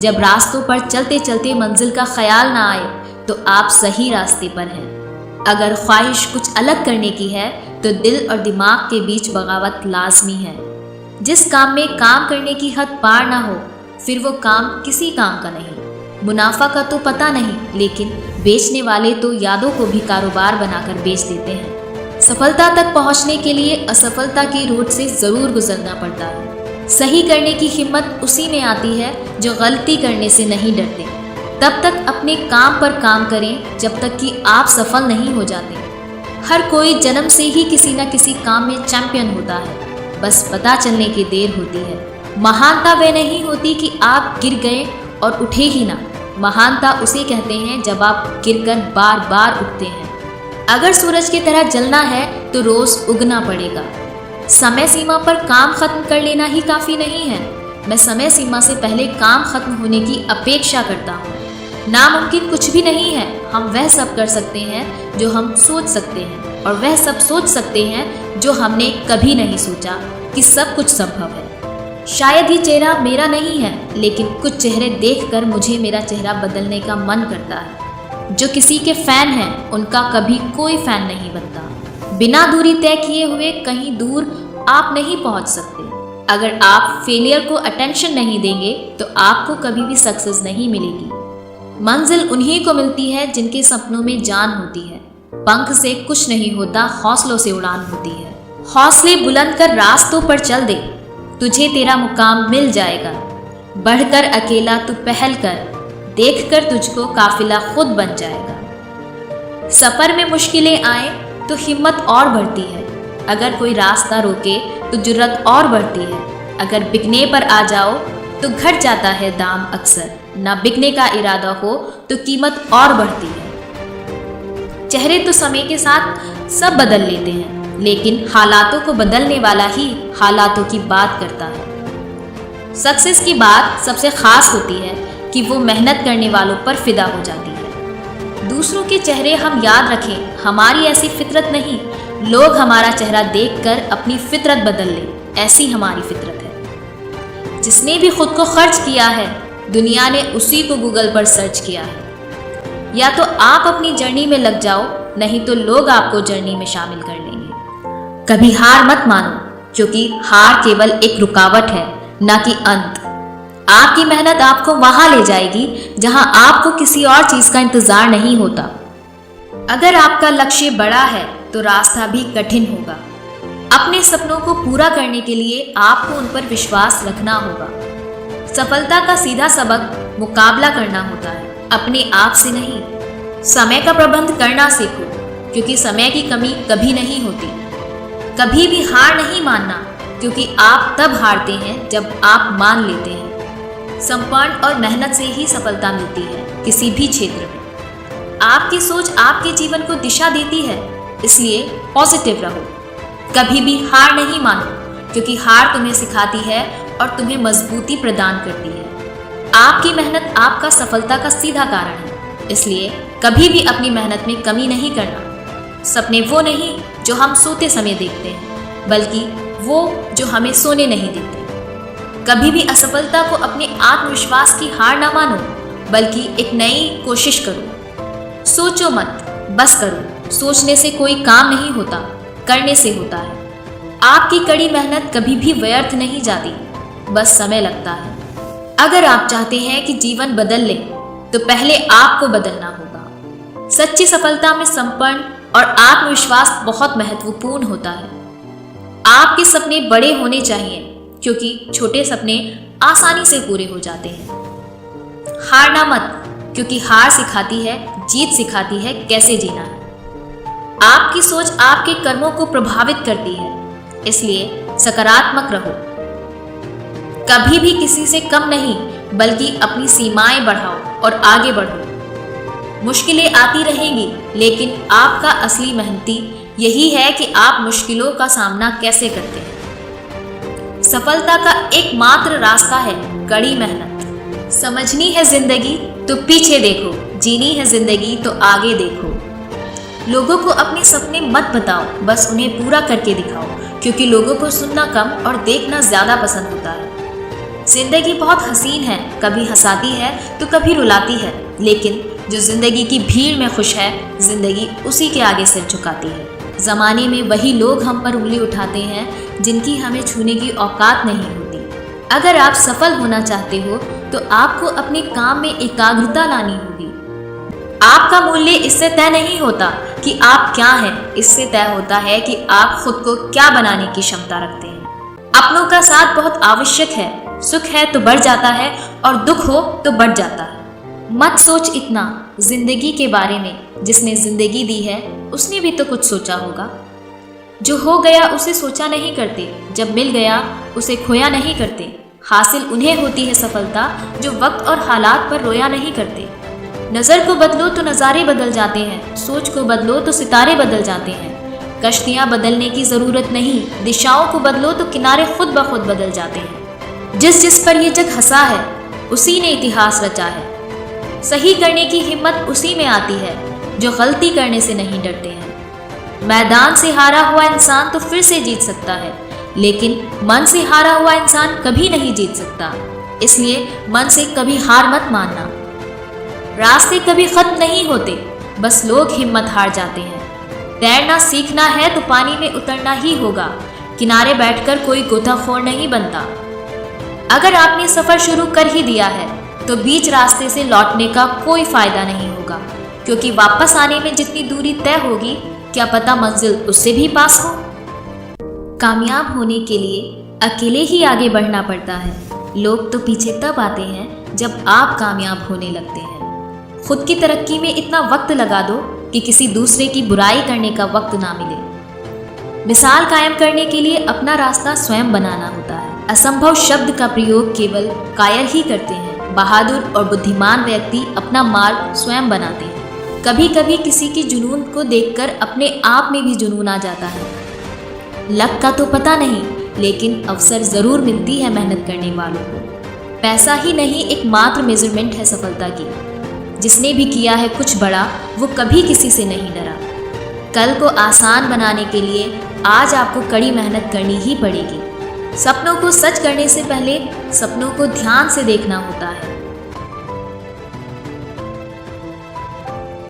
जब रास्तों पर चलते चलते मंजिल का ख्याल ना आए तो आप सही रास्ते पर हैं। अगर ख्वाहिश कुछ अलग करने की है तो दिल और दिमाग के बीच बगावत लाजमी है। जिस काम में काम करने की हद पार ना हो फिर वो काम किसी काम का नहीं। मुनाफा का तो पता नहीं, लेकिन बेचने वाले तो यादों को भी कारोबार बनाकर बेच देते हैं। सफलता तक पहुंचने के लिए असफलता की रोड से जरूर गुजरना पड़ता है। सही करने की हिम्मत उसी में आती है जो गलती करने से नहीं डरते। तब तक अपने काम पर काम करें जब तक कि आप सफल नहीं हो जाते। हर कोई जन्म से ही किसी न किसी काम में चैंपियन होता है, बस पता चलने की देर होती है। महानता वह नहीं होती कि आप गिर गए और उठे ही ना। महानता उसे कहते हैं जब आप गिरकर बार बार उठते हैं। अगर सूरज की तरह जलना है तो रोज उगना पड़ेगा। समय सीमा पर काम खत्म कर लेना ही काफ़ी नहीं है। मैं समय सीमा से पहले काम खत्म होने की अपेक्षा करता हूँ। नामुमकिन कुछ भी नहीं है। हम वह सब कर सकते हैं जो हम सोच सकते हैं, और वह सब सोच सकते हैं जो हमने कभी नहीं सोचा कि सब कुछ संभव है। शायद ये चेहरा मेरा नहीं है, लेकिन कुछ चेहरे देखकर मुझे मेरा चेहरा बदलने का मन करता है। जो किसी के फ़ैन हैं उनका कभी कोई फ़ैन नहीं बनता। बिना दूरी तय किए हुए कहीं दूर आप नहीं पहुंच सकते। अगर आप फेलियर को अटेंशन नहीं देंगे तो आपको कभी भी सक्सेस नहीं मिलेगी। मंजिल उन्हीं को मिलती है जिनके सपनों में जान होती है। पंख से कुछ नहीं होता, हौसलों से उड़ान होती है। हौसले बुलंद कर रास्तों पर चल दे, तुझे तेरा मुकाम मिल जाएगा। बढ़कर अकेला तू पहल कर, देखकर तुझको काफिला खुद बन जाएगा। सफर में मुश्किलें आए तो हिम्मत और बढ़ती है। अगर कोई रास्ता रोके तो जुर्रत और बढ़ती है। अगर बिकने पर आ जाओ तो घट जाता है दाम अक्सर। ना बिकने का इरादा हो तो कीमत और बढ़ती है। चेहरे तो समय के साथ सब बदल लेते हैं, लेकिन हालातों को बदलने वाला ही हालातों की बात करता है। सक्सेस की बात सबसे खास होती है कि वो मेहनत करने वालों पर फिदा हो जाती है। दूसरों के चेहरे हम याद रखें, हमारी ऐसी फितरत नहीं। लोग हमारा चेहरा देखकर अपनी फितरत बदल ले, ऐसी हमारी फितरत है। जिसने भी खुद को खर्च किया है दुनिया ने उसी को गूगल पर सर्च किया है। या तो आप अपनी जर्नी में लग जाओ, नहीं तो लोग आपको जर्नी में शामिल कर लेंगे। कभी हार मत मानो, क्योंकि हार केवल एक रुकावट है, ना कि अंत। आपकी मेहनत आपको वहां ले जाएगी जहां आपको किसी और चीज का इंतजार नहीं होता। अगर आपका लक्ष्य बड़ा है तो रास्ता भी कठिन होगा। अपने सपनों को पूरा करने के लिए आपको उन पर विश्वास रखना होगा। सफलता का सीधा सबक मुकाबला करना होता है, अपने आप से नहीं। समय का प्रबंध करना सीखो, क्योंकि समय की कमी कभी नहीं होती। कभी भी हार नहीं मानना, क्योंकि आप तब हारते हैं जब आप मान लेते हैं। समर्पण और मेहनत से ही सफलता मिलती है किसी भी क्षेत्र में। आपकी सोच आपके जीवन को दिशा देती है, इसलिए पॉजिटिव रहो। कभी भी हार नहीं मानो, क्योंकि हार तुम्हें सिखाती है और तुम्हें मजबूती प्रदान करती है। आपकी मेहनत आपका सफलता का सीधा कारण है, इसलिए कभी भी अपनी मेहनत में कमी नहीं करना। सपने वो नहीं जो हम सोते समय देखते हैं, बल्कि वो जो हमें सोने नहीं देते। कभी भी असफलता को अपने आत्मविश्वास की हार ना मानो, बल्कि एक नई कोशिश करो। सोचो मत, बस करो। सोचने से कोई काम नहीं होता, करने से होता है। आपकी कड़ी मेहनत कभी भी व्यर्थ नहीं जाती, बस समय लगता है। अगर आप चाहते हैं कि जीवन बदल ले तो पहले आपको बदलना होगा। सच्ची सफलता में समर्पण और आत्मविश्वास बहुत महत्वपूर्ण होता है। आपके सपने बड़े होने चाहिए, क्योंकि छोटे सपने आसानी से पूरे हो जाते हैं। हारना मत, क्योंकि हार सिखाती है, जीत सिखाती है कैसे जीना है। आपकी सोच आपके कर्मों को प्रभावित करती है, इसलिए सकारात्मक रहो। कभी भी किसी से कम नहीं, बल्कि अपनी सीमाएं बढ़ाओ और आगे बढ़ो। मुश्किलें आती रहेंगी, लेकिन आपका असली मेहनती यही है कि आप मुश्किलों का सामना कैसे करते हैं। सफलता का एकमात्र रास्ता है कड़ी मेहनत। समझनी है जिंदगी तो पीछे देखो, जीनी है जिंदगी तो आगे देखो। लोगों को अपने सपने मत बताओ, बस उन्हें पूरा करके दिखाओ, क्योंकि लोगों को सुनना कम और देखना ज्यादा पसंद होता है। जिंदगी बहुत हसीन है, कभी हंसाती है तो कभी रुलाती है, लेकिन जो जिंदगी की भीड़ में खुश है, जिंदगी उसी के आगे सिर झुकाती है। ज़माने में वही लोग हम पर उंगली उठाते हैं जिनकी हमें छूने की औकात नहीं होती। अगर आप सफल होना चाहते हो तो आपको अपने काम में एकाग्रता लानी होगी। आपका मूल्य इससे तय नहीं होता कि आप क्या हैं, इससे तय होता है कि आप खुद को क्या बनाने की क्षमता रखते हैं। अपनों का साथ बहुत आवश्यक है। सुख है तो बढ़ जाता है और दुख हो तो बढ़ जाता है। मत सोच इतना जिंदगी के बारे में, जिसने जिंदगी दी है उसने भी तो कुछ सोचा होगा। जो हो गया उसे सोचा नहीं करते, जब मिल गया उसे खोया नहीं करते। हासिल उन्हें होती है सफलता जो वक्त और हालात पर रोया नहीं करते। नज़र को बदलो तो नज़ारे बदल जाते हैं, सोच को बदलो तो सितारे बदल जाते हैं। कश्तियाँ बदलने की ज़रूरत नहीं, दिशाओं को बदलो तो किनारे खुद ब खुद बदल जाते हैं। जिस जिस पर ये जग हंसा है उसी ने इतिहास रचा है। सही करने की हिम्मत उसी में आती है जो गलती करने से नहीं डरते हैं। मैदान से हारा हुआ इंसान तो फिर से जीत सकता है, लेकिन मन से हारा हुआ इंसान कभी नहीं जीत सकता। इसलिए मन से कभी हार मत मानना। रास्ते कभी खत्म नहीं होते, बस लोग हिम्मत हार जाते हैं। तैरना सीखना है तो पानी में उतरना ही होगा, किनारे बैठकर कोई गोताखोर नहीं बनता। अगर आपने सफ़र शुरू कर ही दिया है तो बीच रास्ते से लौटने का कोई फ़ायदा नहीं होगा, क्योंकि वापस आने में जितनी दूरी तय होगी क्या पता मंजिल उससे भी पास हो। कामयाब होने के लिए अकेले ही आगे बढ़ना पड़ता है। लोग तो पीछे तब आते हैं जब आप कामयाब होने लगते हैं। खुद की तरक्की में इतना वक्त लगा दो कि किसी दूसरे की बुराई करने का वक्त ना मिले। मिसाल कायम करने के लिए अपना रास्ता स्वयं बनाना होता है। असंभव शब्द का प्रयोग केवल कायर ही करते हैं। बहादुर और बुद्धिमान व्यक्ति अपना मार्ग स्वयं बनाते हैं। कभी कभी किसी की जुनून को देखकर अपने आप में भी जुनून आ जाता है। लक का तो पता नहीं, लेकिन अवसर जरूर मिलती है मेहनत करने वालों को। पैसा ही नहीं एकमात्र मेजरमेंट है सफलता की। जिसने भी किया है कुछ बड़ा वो कभी किसी से नहीं डरा। कल को आसान बनाने के लिए आज आपको कड़ी मेहनत करनी ही पड़ेगी। सपनों को सच करने से पहले सपनों को ध्यान से देखना होता है।